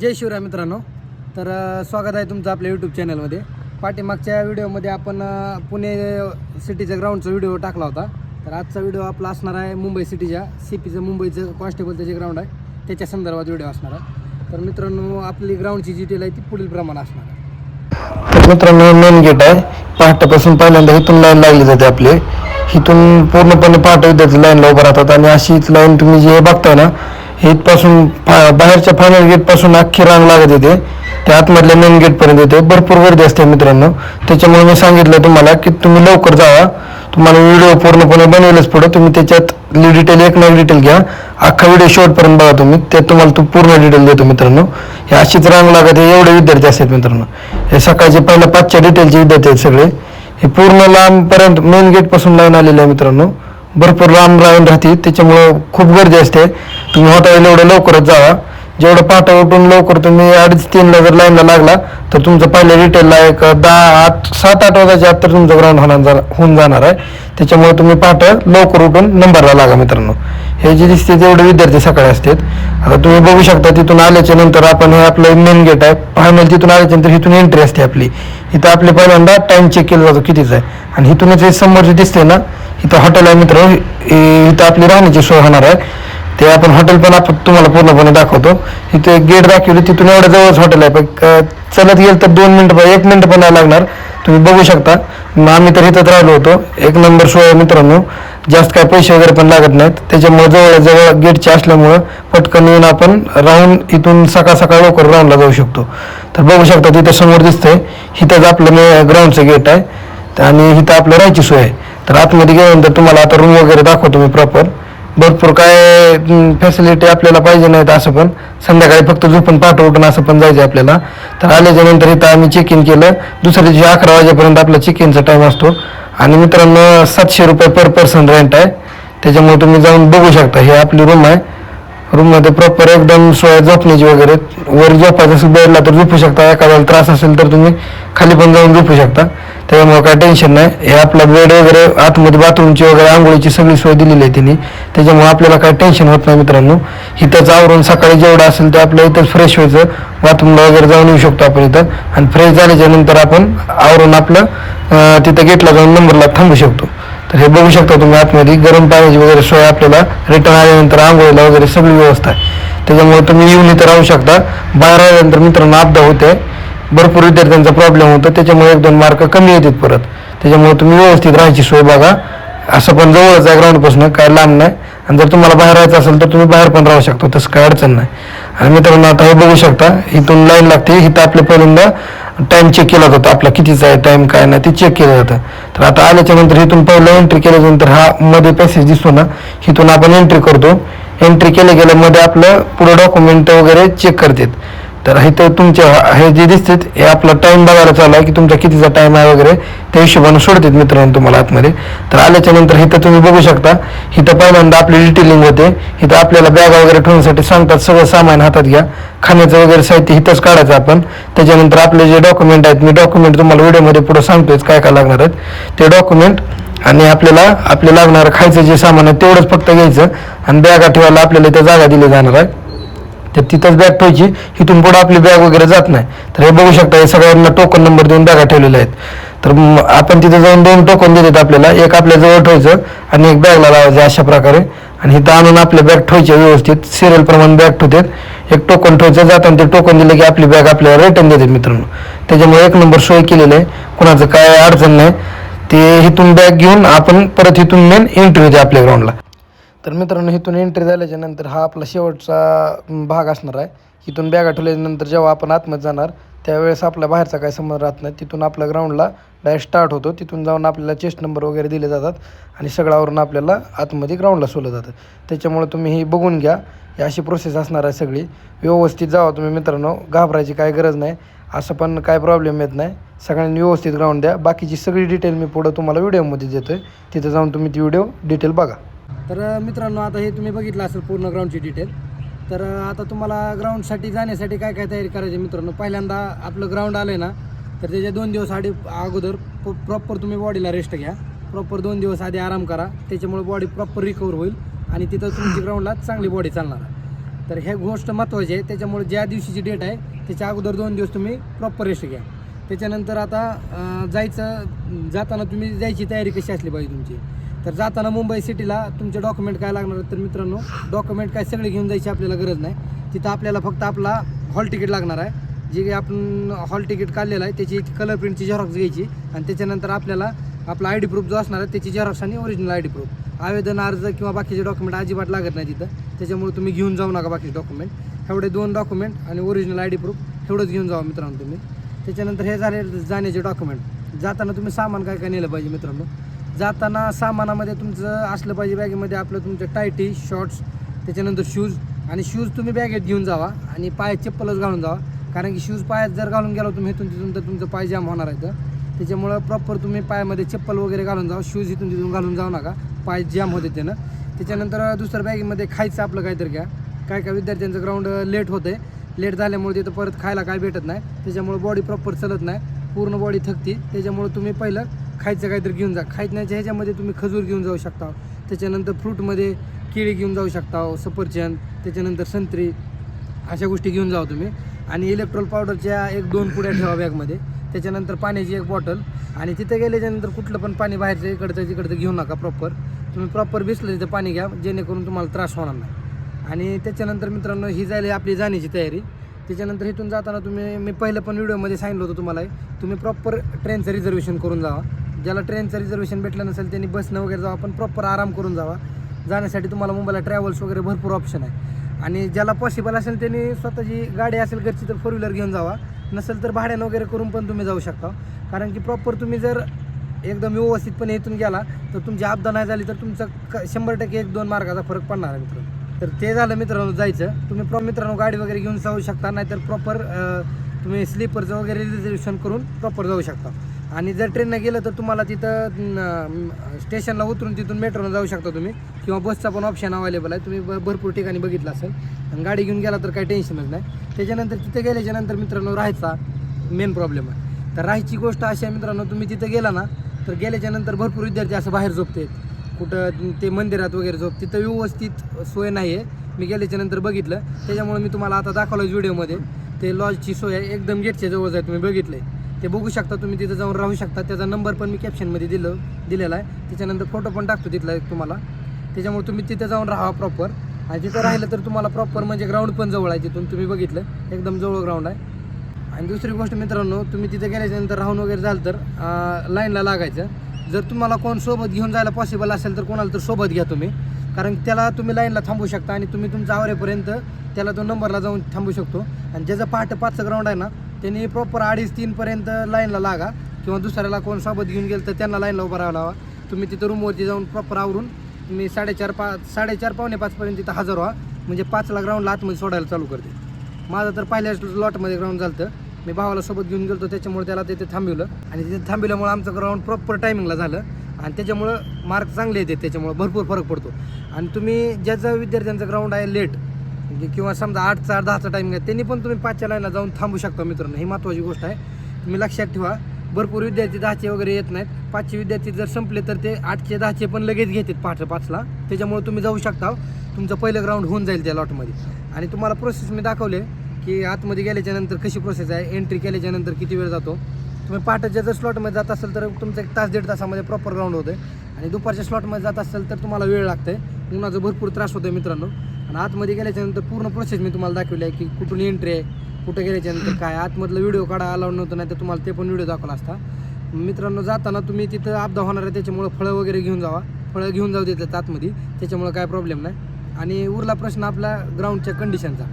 जय शिवराय मित्रांनो. तर स्वागत आहे तुमचं आपल्या यूट्यूब चॅनलमध्ये. पाठीमागच्या व्हिडिओमध्ये आपण पुणे सिटीच्या ग्राउंडचा व्हिडिओ टाकला होता. तर आजचा व्हिडिओ आपला असणार आहे मुंबई सिटीच्या CPचं मुंबईचं कॉन्स्टेबलचं जे ग्राउंड आहे त्याच्या संदर्भात व्हिडिओ असणार आहे. तर मित्रांनो, आपली ग्राउंडची डिटेल आहे ती पुढील प्रमाणे असणार आहे. तर मित्रांनो, मेन गेट आहे. पहाटेपासून पहिल्यांदा इथून लाईन लागली जाते आपली. इथून पूर्णपणे पहाटे विद्यार्थी लाईनला उभं राहतात आणि अशीच लाईन तुम्ही जे बघताय ना, इथपासून बाहेरच्या फायनल गेटपासून अख्खी रांग लागत येते त्या आतमधल्या मेन गेटपर्यंत येते. भरपूर गर्दी असते मित्रांनो. त्याच्यामुळे मी सांगितलं तुम्हाला की तुम्ही लवकर जावा. तुम्हाला व्हिडिओ पूर्णपणे बनवेलच पुढं. तुम्ही त्याच्यात डिटेल एक ना डिटेल घ्या. अख्खा व्हिडिओ शेवटपर्यंत बघा तुम्ही. ते तुम्हाला पूर्ण डिटेल देतो मित्रांनो. हे अशीच रांग लागत आहे. एवढे विद्यार्थी असतात मित्रांनो. हे सकाळचे पहिल्या 5च्या डिटेलचे विद्यार्थी आहेत सगळे. हे पूर्ण लांबपर्यंत मेन गेटपासून लाईन आलेली आहे मित्रांनो. भरपूर लांब लाईन राहते. त्याच्यामुळं खूप गर्दी असते. तुम्ही होता येईल एवढं लवकरच जावा. जेवढं पहाटे उठून लवकर तुम्ही 2:30-3ला जर लाईनला लागला तर तुमचं पहिल्या डिटेलला एक 7-8 वाजायच्या आत तर तुमचं ग्राउंड होऊन जाणार आहे. त्याच्यामुळे तुम्ही पहाटे लवकर उठून नंबरला लागा मित्रांनो. हे जे दिसते तेवढे विद्यार्थी सकाळी असतात. आता तुम्ही बघू शकता तिथून आल्याच्या नंतर आपण हे आपलं मेन गेट आहे फायनल. तिथून आल्याच्या नंतर इथून एंट्री असते आपली. इथं आपले पहिल्यांदा टाइम चेक केला जातो कितीचा आहे. आणि इथूनच हे समोर जे दिसते ना, इथं हॉटेल आहे मित्रांनो. इथं आपली राहण्याची सोय होणार आहे. ते आपण हॉटेल पण आपण तुम्हाला पूर्णपणे दाखवतो. इथे एक गेट दाखवली, तिथून एवढ्या जवळच हॉटेल आहे. पण चलत गेलं तर 2 मिनिटं 1 मिनिट पण नाही लागणार. तुम्ही बघू शकता. आम्ही तर इथंच राहिलो होतो. एक नंबर सोय आहे मित्रांनो. जास्त काय पैसे वगैरे पण लागत नाहीत. त्याच्यामुळे जवळ गेटचे असल्यामुळं पटकन येऊन आपण राहून इथून सकाळ सकाळ लवकर राऊंडला जाऊ शकतो. तर बघू शकता तिथं समोर दिसतंय. इथंच आपलं ग्राउंडचं गेट आहे आणि इथं आपलं राहायची सोय आहे. तर आतमध्ये गेल्यानंतर तुम्हाला आता रूम वगैरे दाखवतो मी प्रॉपर. भरपूर काय फॅसिलिटी आपल्याला पाहिजे नाहीत. असं पण संध्याकाळी फक्त झोपून पहाटे उठून असं पण जायचं आपल्याला. तर आल्याच्या नंतर इथं आम्ही चेक इन केलं. दुसऱ्या दिवशी 11 वाजेपर्यंत आपला चेक इनचा टाईम असतो. आणि मित्रांनो, 700 रुपये पर पर्सन रेंट आहे. त्याच्यामुळे तुम्ही जाऊन बघू शकता. हे आपली रूम आहे. रूममध्ये प्रॉपर एकदम सोय झोपण्याची वगैरे. वर झोपायचं असेल बेडला तर झोपू शकता. एखाद्याला त्रास असेल तर तुम्ही खाली पण जाऊन झोपू शकता. त्याच्यामुळे काय टेन्शन नाही. हे आपला बेड वगैरे आतमध्ये बाथरूमची वगैरे आंघोळीची सगळी सोय दिलेली आहे तिने. त्याच्यामुळे आपल्याला काय टेन्शन होत नाही मित्रांनो. इथंच आवरून सकाळी जेवढं असेल ते आपलं इथंच फ्रेश व्हायचं. बाथरूमला वगैरे जाऊन येऊ शकतो आपण इथं. आणि फ्रेश झाल्याच्या नंतर आपण आवरून आपलं तिथं गेटला जाऊन नंबरला थांबू शकतो. तर हे बघू शकता तुम्ही आतमध्ये गरम पाण्याची वगैरे सोय आपल्याला रिटर्न आल्यानंतर आंघोळीला वगैरे सगळी व्यवस्था आहे. त्याच्यामुळे तुम्ही येऊन इथं राहू शकता. बाहेर आल्यानंतर मित्रांनो अपदा होते. भरपूर विद्यार्थ्यांचा प्रॉब्लेम होतो. त्याच्यामुळे 1-2 मार्क कमी येतात परत. त्याच्यामुळे तुम्ही व्यवस्थित राहायची सोय बघा. असं पण जवळच आहे ग्राउंडपासून, काय लांब नाही. आणि जर तुम्हाला बाहेर राहायचं असेल तर तुम्ही बाहेर पण राहू शकता. तसं काय अडचण नाही. आणि मित्रांनो, आता हे बघू शकता इथून लाईन लागते. इथं आपल्या पहिल्यांदा टाईम चेक केला जातो. आपला कितीचा आहे टाईम काय नाही ते चेक केलं जातं. तर आता आल्याच्या नंतर इथून पहिलं एंट्री केल्यानंतर हा मध्ये पॅसेज दिसतो ना, इथून आपण एंट्री करतो. एंट्री केल्या मध्ये आपलं पुढं डॉक्युमेंट वगैरे चेक करतात. तर इथं तुमच्या हे जे दिसतात हे आपला टाईम बघायला चालू आहे की तुमचा कितीचा टाईम आहे वगैरे त्या हिशोबाने सोडतात मित्रांनो तुम्हाला आतमध्ये. तर आल्याच्या नंतर इथं तुम्ही बघू शकता. इथं पहिल्यांदा आपली डिटेलिंग होते. इथं आपल्याला बॅग वगैरे ठेवण्यासाठी सांगतात. सगळं सामान हातात घ्या. खाण्याचं वगैरे साहित्य इथंच काढायचं आपण. त्याच्यानंतर आपले जे डॉक्युमेंट आहेत, मी डॉक्युमेंट तुम्हाला व्हिडिओमध्ये पुढे सांगतोच काय काय लागणार आहेत ते डॉक्युमेंट. आणि आपले लागणारं खायचं जे सामान आहे तेवढंच फक्त घ्यायचं. आणि बॅगा ठेवायला आपल्याला इथं जागा दिली जाणार आहे. तर तिथंच बॅग ठेवायची. इथून पुढे आपली बॅग वगैरे जात नाही. तर हे बघू शकता हे सगळ्यांना टोकन नंबर देऊन बॅगा ठेवलेल्या आहेत. तर आपण तिथे जाऊन 2 टोकन देतात आपल्याला. एक आपल्या जवळ ठेवायचं आणि एक बॅगला लावायचं अशा प्रकारे. आणि इथं आणून आपल्या बॅग ठेवायच्या व्यवस्थित सिरियल प्रमाणे बॅग ठेवतात. एक टोकन ठेवायचं. जाताना ते टोकन दिलं की आपली बॅग आपल्याला रिटर्न देतात मित्रांनो. त्याच्यामुळे 1 नंबर सोय केलेली आहे. कोणाचं काय अडचण नाही. ते इथून बॅग घेऊन आपण परत इथून मेन एंट्री होते आपल्या ग्राउंडला. तर मित्रांनो, इथून एंट्री झाल्याच्या नंतर हा आपला शेवटचा भाग असणार आहे. इथून बॅगा ठेवल्यानंतर जेव्हा आपण आतमध्ये जाणार त्यावेळेस आपल्या बाहेरचा काही संबंध राहत नाही. तिथून आपल्या ग्राउंडला डायरेक्ट स्टार्ट होतो. तिथून जाऊन आपल्याला चेस्ट नंबर वगैरे दिले जातात आणि सगळ्यावरून आपल्याला आतमध्ये ग्राउंडला सोडलं जातं. त्याच्यामुळे तुम्ही ही बघून घ्या. ही अशी प्रोसेस असणार आहे सगळी. व्यवस्थित जावा तुम्ही मित्रांनो. घाबरायची काही गरज नाही. असं पण काय प्रॉब्लेम येत नाही. सगळ्यांनी व्यवस्थित ग्राउंड द्या. बाकीची सगळी डिटेल मी पुढं तुम्हाला व्हिडिओमध्ये देतो आहे. तिथं जाऊन तुम्ही ती व्हिडिओ डिटेल बघा. तर मित्रांनो, आता हे तुम्ही बघितलं असेल पूर्ण ग्राउंडची डिटेल. तर आता तुम्हाला ग्राउंडसाठी जाण्यासाठी काय काय तयारी करायची मित्रांनो. पहिल्यांदा आपलं ग्राउंड आलं आहे ना, तर त्याच्या 2 दिवस अगोदर प्रॉपर तुम्ही बॉडीला रेस्ट घ्या. प्रॉपर 2 दिवस आधी आराम करा. त्याच्यामुळे बॉडी प्रॉपर रिकवर होईल आणि तिथं तुमची ग्राउंडला चांगली बॉडी चालणार आहे. तर हे गोष्ट महत्त्वाची आहे. त्याच्यामुळे ज्या दिवशीची डेट आहे त्याच्या अगोदर 2 दिवस तुम्ही प्रॉपर रेस्ट घ्या. त्याच्यानंतर आता जाताना तुम्ही जायची तयारी कशी असली पाहिजे तुमची. तर जाताना मुंबई सिटीला तुमचे डॉक्युमेंट काय लागणार आहेत तर मित्रांनो, डॉक्युमेंट काय सगळे घेऊन जायची आपल्याला गरज नाही. तिथं आपल्याला फक्त आपला हॉल तिकीट लागणार आहे. जे काही आपण हॉल तिकीट काढलेलं आहे त्याची कलर प्रिंटची झेरॉक्स घ्यायची आणि त्याच्यानंतर आपल्याला आपला आय डी प्रूफ जो असणार आहे त्याची झेरॉक्स आणि ओरिजिनल आय डी प्रूफ. आवेदन अर्ज किंवा बाकीचे डॉक्युमेंट अजिबात लागत नाही तिथं. त्याच्यामुळे तुम्ही घेऊन जाऊ नका बाकीचे डॉक्युमेंट. एवढे 2 डॉक्युमेंट आणि ओरिजिनल आय डी प्रूफ एवढंच घेऊन जावा मित्रांनो तुम्ही. त्याच्यानंतर हे झाले जाण्याचे डॉक्युमेंट. जाताना तुम्ही सामान काय काय नेलं पाहिजे मित्रांनो. जाताना सामानामध्ये तुमचं असलं पाहिजे बॅगेमध्ये आपलं तुमचं टायटी, शॉर्ट्स, त्याच्यानंतर शूज. आणि शूज तुम्ही बॅगेत घेऊन जावा आणि पायात चप्पलच घालून जावा. कारण की शूज पायात जर घालून गेला तुम्ही इथून तिथून तर तुमचं पाय जाम होणार आहे. त्याच्यामुळं प्रॉपर तुम्ही पायामध्ये चप्पल वगैरे घालून जावा. शूज इथून तिथून घालून जाऊ नका, पाय जाम होते त्यानं. त्याच्यानंतर दुसऱ्या बॅगेमध्ये खायचं आपलं काहीतरी घ्या. काय विद्यार्थ्यांचं ग्राउंड लेट होते. लेट झाल्यामुळे तिथं परत खायला काय भेटत नाही. त्याच्यामुळे बॉडी प्रॉपर चालत नाही, पूर्ण बॉडी थकते. त्याच्यामुळे तुम्ही पहिलं खायचं काहीतरी घेऊन जा. खायच्याच्या ह्याच्यामध्ये तुम्ही खजूर घेऊन जाऊ शकता. त्याच्यानंतर फ्रूटमध्ये केळी घेऊन जाऊ शकता, सफरचंद, त्याच्यानंतर संत्री, अशा गोष्टी घेऊन जावा तुम्ही. आणि इलेक्ट्रोल पावडरच्या 1-2 पुड्या ठेवा बॅगमध्ये. त्याच्यानंतर पाण्याची 1 बॉटल. आणि तिथे गेल्याच्यानंतर कुठलं पण पाणी बाहेरचं इकडचं तिकडचं घेऊ नका. तुम्ही प्रॉपर बिसलं तिथं पाणी घ्या, जेणेकरून तुम्हाला त्रास होणार नाही. आणि त्याच्यानंतर मित्रांनो ही झाली आपली जाण्याची तयारी. त्याच्यानंतर इथून जाताना मी पहिलं पण व्हिडिओमध्ये सांगितलं होतं तुम्हाला, तुम्ही प्रॉपर ट्रेनचं रिझर्वेशन करून जावा. ज्याला ट्रेनचं रिझर्वेशन भेटलं नसेल त्यांनी बसनं वगैरे जावा, पण प्रॉपर आराम करून जावा. जाण्यासाठी तुम्हाला मुंबईला ट्रॅव्हल्स वगैरे भरपूर ऑप्शन आहे. आणि ज्याला पॉसिबल असेल त्यांनी स्वतःची गाडी असेल घरची तर 4 व्हीलर घेऊन जावा. नसेल तर भाड्यानं वगैरे करून पण तुम्ही जाऊ शकता. कारण की प्रॉपर तुम्ही जर एकदम व्यवस्थितपणे इथून गेला तर तुमची अपघात नाही झाली तर तुमचं 100% 1-2 मार्गाचा फरक पडणार आहे मित्रांनो. तर ते झालं मित्रांनो जायचं. तुम्ही मित्रांनो गाडी वगैरे घेऊन जाऊ शकता, नाहीतर प्रॉपर तुम्ही स्लीपरचं वगैरे रिझर्वेशन करून प्रॉपर जाऊ शकता. आणि जर ट्रेननं गेलं तर तुम्हाला तिथं स्टेशनला उतरून तिथून मेट्रोनं जाऊ शकता तुम्ही, किंवा बसचा पण ऑप्शन अवेलेबल आहे. तुम्ही भरपूर ठिकाणी बघितलं असेल. आणि गाडी घेऊन गेला तर काही टेन्शनच नाही. त्याच्यानंतर तिथे गेल्याच्यानंतर मित्रांनो राहायचा मेन प्रॉब्लेम आहे. तर राहायची गोष्ट अशी आहे मित्रांनो, तुम्ही तिथं गेला ना तर गेल्याच्यानंतर भरपूर विद्यार्थी असं बाहेर झोपतात, कुठं ते मंदिरात वगैरे तिथं व्यवस्थित सोय नाही आहे. मी गेल्याच्यानंतर बघितलं, त्याच्यामुळे मी तुम्हाला आता दाखवलं व्हिडिओमध्ये. ते लॉजची सोय आहे, एकदम गेटच्या जवळ आहे. तुम्ही बघितलं ते बघू शकता. तुम्ही तिथं जाऊन राहू शकता. त्याचा नंबर पण मी कॅप्शनमध्ये दिलेला आहे. त्याच्यानंतर फोटो पण टाकतो तिथला एक तुम्हाला. त्याच्यामुळे तुम्ही तिथं जाऊन राहा प्रॉपर. आणि तिथं राहिलं तर तुम्हाला प्रॉपर म्हणजे ग्राउंड पण जवळ आहे. तिथून तुम्ही बघितलं एकदम जवळ ग्राउंड आहे. आणि दुसरी गोष्ट मित्रांनो, तुम्ही तिथे गेल्याच्यानंतर राहून वगैरे झालं तर लाईनला लागायचं. जर तुम्हाला कोण सोबत घेऊन जायला पॉसिबल असेल तर कोणाला तर सोबत घ्या तुम्ही. कारण त्याला तुम्ही लाईनला थांबू शकता आणि तुम्ही तुमच्या आवरेपर्यंत त्याला तो नंबरला जाऊन थांबू शकतो. आणि ज्याचं पहाटे 5चं ग्राउंड आहे ना त्यांनी प्रॉपर 2:30-3 पर्यंत लाईनला लागा. किंवा दुसऱ्याला कोण सोबत घेऊन गेलं तर त्यांना लाईनला उभं राहावं लावा. तुम्ही तिथं रूमवरती जाऊन प्रॉपर आवरून तुम्ही 4:30 पावणे 5 पर्यंत तिथं हजर व्हा. म्हणजे 5ला ग्राउंडला आतमध्ये सोडायला चालू करते. माझं तर पहिल्याच लॉटमध्ये ग्राउंड झालं तर मी भावाला सोबत घेऊन गेलो, त्याच्यामुळे त्याला तिथे थांबवलं. आणि तिथे थांबवल्यामुळे आमचं ग्राउंड प्रॉपर टायमिंगला झालं. आणि त्याच्यामुळं मार्क चांगले येते, त्याच्यामुळं भरपूर फरक पडतो. आणि तुम्ही ज्याचं विद्यार्थ्यांचं ग्राउंड आहे लेट किंवा समजा 8चा 10चा टायमिंग आहे त्यांनी पण तुम्ही 5च्या लाईनला जाऊन थांबू शकता मित्रांनो. ही महत्त्वाची गोष्ट आहे, तुम्ही लक्षात ठेवा. भरपूर विद्यार्थी 10चे वगैरे येत नाहीत. 5चे विद्यार्थी जर संपले तर ते 8चे 10चे पण लगेच घेतात पहाटे 5ला. त्याच्यामुळे तुम्ही जाऊ शकता. तुमचं पहिलं ग्राउंड होऊन जाईल त्या लॉटमध्ये. आणि तुम्हाला प्रोसेस मी दाखवले की आतमध्ये गेल्याच्यानंतर कशी प्रोसेस आहे, एंट्री केल्याच्यानंतर किती वेळ जातो. तुम्ही पहाटेच्या जर स्लॉटमध्ये जात असेल तर तुमचं 1 तास 1.5 तासामध्ये प्रॉपर ग्राउंड होतं. आणि दुपारच्या स्लॉटमध्ये जात असेल तर तुम्हाला वेळ लागते, उन्हाचा भरपूर त्रास होतो मित्रांनो. आणि आतमध्ये गेल्याच्यानंतर पूर्ण प्रोसेस मी तुम्हाला दाखवली आहे की कुठून एंट्री आहे, कुठं गेल्याच्यानंतर काय. आतमधलं व्हिडिओ काढा अलाउड नव्हतं, नाही तर तुम्हाला ते पण व्हिडिओ दाखवला असता. मित्रांनो जाताना तुम्ही तिथं अपघात होणार आहे, त्याच्यामुळं फळं वगैरे घेऊन जावा. फळं घेऊन जाऊ देतात आतमध्ये, त्याच्यामुळं काय प्रॉब्लेम नाही. आणि उरला प्रश्न आपला ग्राउंडच्या कंडिशनचा.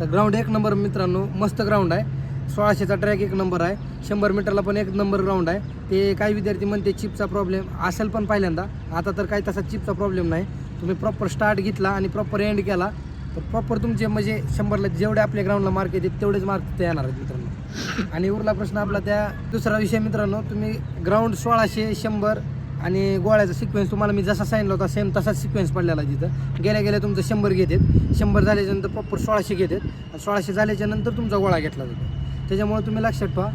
तर ग्राउंड 1 नंबर मित्रांनो, मस्त ग्राउंड आहे. 1600चा ट्रॅक 1 नंबर आहे. 100 मीटरला पण 1 नंबर ग्राउंड आहे. ते काही विद्यार्थी म्हणते चिपचा प्रॉब्लेम असेल, पण पहिल्यांदा आता तर काही तसा चिपचा प्रॉब्लेम नाही. तुम्ही प्रॉपर स्टार्ट घेतला आणि प्रॉपर एंड केला तर प्रॉपर तुमचे म्हणजे 100ला जेवढे आपल्या ग्राउंडला मार्क येतात तेवढेच मार्क ते येणार आहेत मित्रांनो. आणि उरला प्रश्न आपला त्या दुसरा विषय मित्रांनो, तुम्ही ग्राउंड 1600, 100 आणि गोळ्याचा सिक्वेन्स तुम्हाला मी जसा सांगितलं होता सेम तसाच सिक्वेन्स पडलेला आहे. तिथं गेल्या तुमचं 100 घेतात. 100 झाल्याच्यानंतर प्रॉपर 1600 घेतात. आणि 1600 झाल्याच्यानंतर तुमचा गोळा घेतला जातो. त्याच्यामुळे तुम्ही लक्षात ठेवा,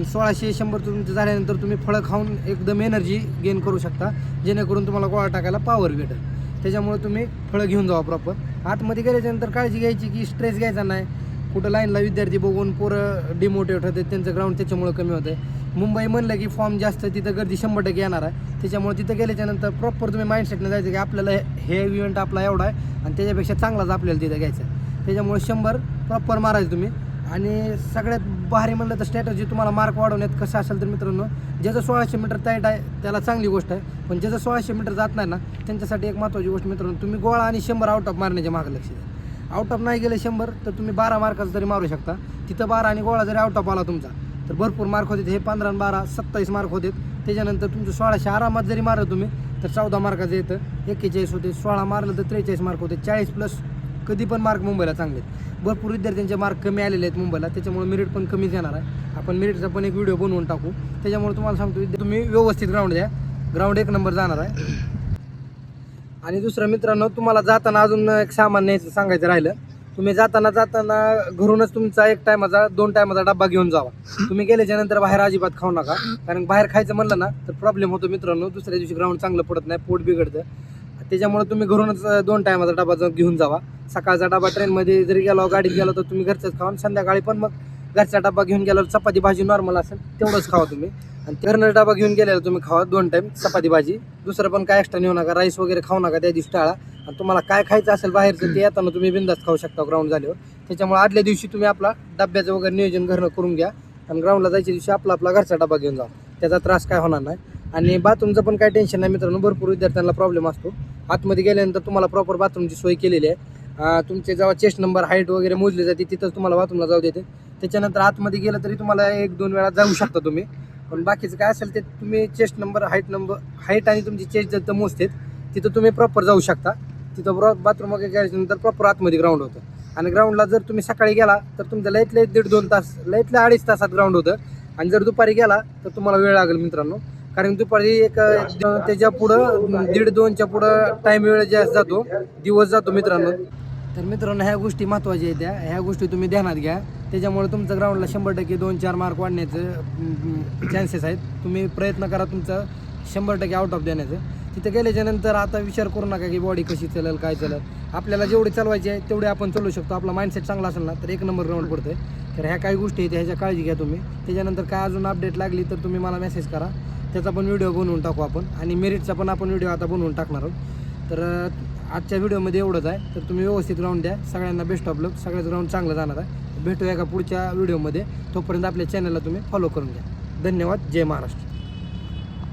1600, 100 तुमचं झाल्यानंतर तुम्ही फळं खाऊन एकदम एनर्जी गेन करू शकता, जेणेकरून तुम्हाला गोळा टाकायला पॉवर भेटेल. त्याच्यामुळे तुम्ही फळं घेऊन जावा प्रॉपर. आतमध्ये गेल्याच्यानंतर काळजी घ्यायची की स्ट्रेस घ्यायचा नाही. कुठं लाईनला विद्यार्थी बघून पोरं डिमोटिवेट होते, त्यांचं ग्राउंड त्याच्यामुळे कमी होतं आहे. मुंबई म्हणलं की फॉर्म जास्त, तिथं गर्दी 100% येणार आहे. त्याच्यामुळे तिथं गेल्याच्यानंतर प्रॉपर तुम्ही माइंडसेटनं जायचं की आपल्याला हे इव्हेंट आपला एवढा आहे आणि त्याच्यापेक्षा चांगलाच आपल्याला तिथं घ्यायचं आहे. त्याच्यामुळे 100 प्रॉपर मारायचं तुम्ही. आणि सगळ्यात भारी म्हणलं तर स्ट्रॅटजी तुम्हाला मार्क वाढवण्यात कसं असेल तर मित्रांनो, ज्याचं 1600 मीटर टाईट आहे त्याला चांगली गोष्ट आहे, पण ज्याचं 1600 मीटर जात नाही ना त्यांच्यासाठी एक महत्त्वाची गोष्ट मित्रांनो, तुम्ही गोळा आणि 100 आउट ऑफ मारण्याच्या मागं लक्ष द्या. आउट ऑफ नाही गेले 100 तर तुम्ही 12 मार्काचं तरी मारू शकता. तिथं 12 आणि गोळा जरी आउट ऑफ आला तुमचा तर भरपूर मार्क होते. हे 15 आणि 12 27 मार्क होते. त्याच्यानंतर तुमचं 1600 आरामात जरी मारलं तुम्ही तर 14 मार्काचं येतं, 41 होते. 16 मारलं तर 43 मार्क होते. 40+ कधी पण मार्क मुंबईला चांगले आहेत. भरपूर विद्यार्थ्यांचे मार्क कमी आलेले आहेत मुंबईला, त्याच्यामुळे मेरिट पण कमीच येणार आहे. आपण मेरिटचा पण एक व्हिडिओ बनवून टाकू. त्याच्यामुळे तुम्हाला सांगतो तुम्ही व्यवस्थित ग्राउंड द्या, ग्राउंड 1 नंबर जाणार आहे. आणि दुसरं मित्रांनो, तुम्हाला जाताना अजून एक सामान न्यायचं सांगायचं राहिलं. तुम्ही जाताना घरूनच तुमचा 1 टायमाचा 2 टायमाचा डब्बा घेऊन जावा. तुम्ही गेल्याच्यानंतर बाहेर अजिबात खाऊ नका, कारण बाहेर खायचं म्हणलं ना तर प्रॉब्लेम होतो मित्रांनो. दुसऱ्या दिवशी ग्राउंड चांगलं पडत नाही, पोट बिघडतं. त्याच्यामुळे तुम्ही घरूनच 2 टायमाचा डबा घेऊन जावा. सकाळचा डबा ट्रेनमध्ये जरी गेलो, गाडीत गेलो तर तुम्ही घरचंच खावा. संध्याकाळी पण मग घरचा डबा घेऊन गेल्यावर चपाती भाजी नॉर्मल असेल तेवढंच खावा तुम्ही. आणि घरनं डबा घेऊन गेल्यावर तुम्ही खावा 2 टाईम चपाती भाजी. दुसरं पण काय एक्स्ट्रा नेऊ नका, राईस वगैरे खाऊ नका त्या दिवशी टाळा. आणि तुम्हाला काय खायचं असेल बाहेरचं ते येताना तुम्ही बिंदास्त खाऊ शकता ग्राउंड झाल्यावर. त्याच्यामुळे आदल्या दिवशी तुम्ही आपला डब्याचं वगैरे नियोजन घरनं करून घ्या आणि ग्राउंडला जायच्या दिवशी आपला घरचा डबा घेऊन जा. त्याचा त्रास काय होणार नाही. आणि बाथरूमचं पण काय टेन्शन नाही मित्रांनो. भरपूर विद्यार्थ्यांना प्रॉब्लेम असतो. आतमध्ये गेल्यानंतर तुम्हाला प्रॉपर बाथरूमची सोय केलेली आहे. तुमचे जेव्हा चेस्ट नंबर हाईट वगैरे मोजली जाते तिथंच तुम्हाला बाथरूमला जाऊ देते. त्याच्यानंतर आतमध्ये गेलं तरी तुम्हाला 1-2 वेळा जाऊ शकता तुम्ही. पण बाकीचं काय असेल ते तुम्ही चेस्ट नंबर हाईट आणि तुमची चेस्ट जिथं मोजते तिथं तुम्ही प्रॉपर जाऊ शकता. तिथं बाथरूम वगैरे गेल्यानंतर प्रॉपर आतमध्ये ग्राउंड होतं. आणि ग्राउंडला जर तुम्ही सकाळी गेला तर तुमचं लईतले 1.5-2 तास, लईतले 2.5 तासात ग्राउंड होतं. आणि जर दुपारी गेला तर तुम्हाला वेळ लागेल मित्रांनो, कारण दुपारी एक त्याच्या पुढं 1.5-2च्या पुढं टाईम वेळ जास्त जातो, दिवस जातो मित्रांनो. तर मित्रांनो ह्या गोष्टी महत्त्वाच्या आहेत, ह्या गोष्टी तुम्ही ध्यानात घ्या. त्याच्यामुळे तुमचं ग्राउंडला 100% 2-4 मार्क वाढण्याचं चान्सेस आहेत. तुम्ही प्रयत्न करा तुमचं 100% आउट ऑफ देण्याचं. तिथे गेल्याच्यानंतर आता विचार करू नका की बॉडी कशी चालेल काय चालेल. आपल्याला जेवढी चालवायची आहे तेवढे आपण चालू शकतो. आपला माइंडसेट चांगला असेल ना तर 1 नंबर ग्राउंड पडतं आहे. तर ह्या काही गोष्टी आहेत ह्याच्या काळजी घ्या तुम्ही. त्याच्यानंतर काय अजून अपडेट लागली तर तुम्ही मला मेसेज करा, त्याचा पण व्हिडिओ बनवून टाकू आपण. आणि मेरिटचा पण आपण व्हिडिओ आता बनवून टाकणार आहोत. तर आजच्या व्हिडिओमध्ये एवढंच आहे. तर तुम्ही व्यवस्थित ग्राउंड द्या. सगळ्यांना बेस्ट ऑफ लक. सगळ्याच ग्राउंड चांगलं जाणार आहे. भेटूया का पुढच्या व्हिडिओमध्ये. तोपर्यंत आपल्या चॅनलला तुम्ही फॉलो करून घ्या. धन्यवाद. जय महाराष्ट्र.